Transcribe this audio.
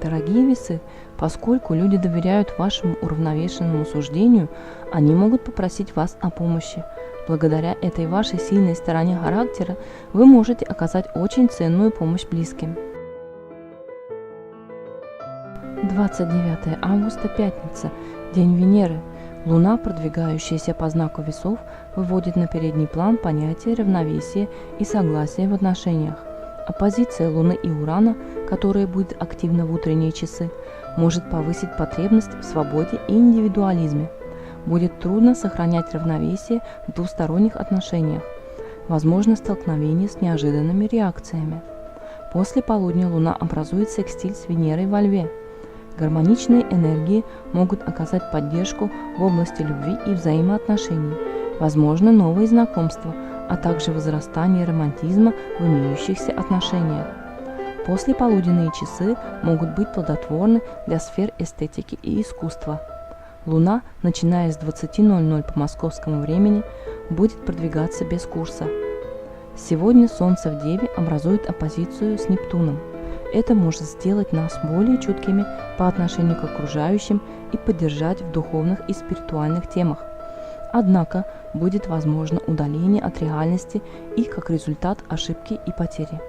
Дорогие весы, поскольку люди доверяют вашему уравновешенному суждению, они могут попросить вас о помощи. Благодаря этой вашей сильной стороне характера вы можете оказать очень ценную помощь близким. 29 августа, пятница, день Венеры. Луна, продвигающаяся по знаку весов, выводит на передний план понятие равновесия и согласия в отношениях. Оппозиция Луны и Урана, которая будет активна в утренние часы, может повысить потребность в свободе и индивидуализме. Будет трудно сохранять равновесие в двусторонних отношениях. Возможно столкновение с неожиданными реакциями. После полудня Луна образует секстиль с Венерой во Льве. Гармоничные энергии могут оказать поддержку в области любви и взаимоотношений. Возможно новые знакомства, а также возрастание романтизма в имеющихся отношениях. Послеполуденные часы могут быть плодотворны для сфер эстетики и искусства. Луна, начиная с 20:00 по московскому времени, будет продвигаться без курса. Сегодня Солнце в Деве образует оппозицию с Нептуном. Это может сделать нас более чуткими по отношению к окружающим и поддержать в духовных и спиритуальных темах. Однако будет возможно удаление от реальности и как результат ошибки и потери.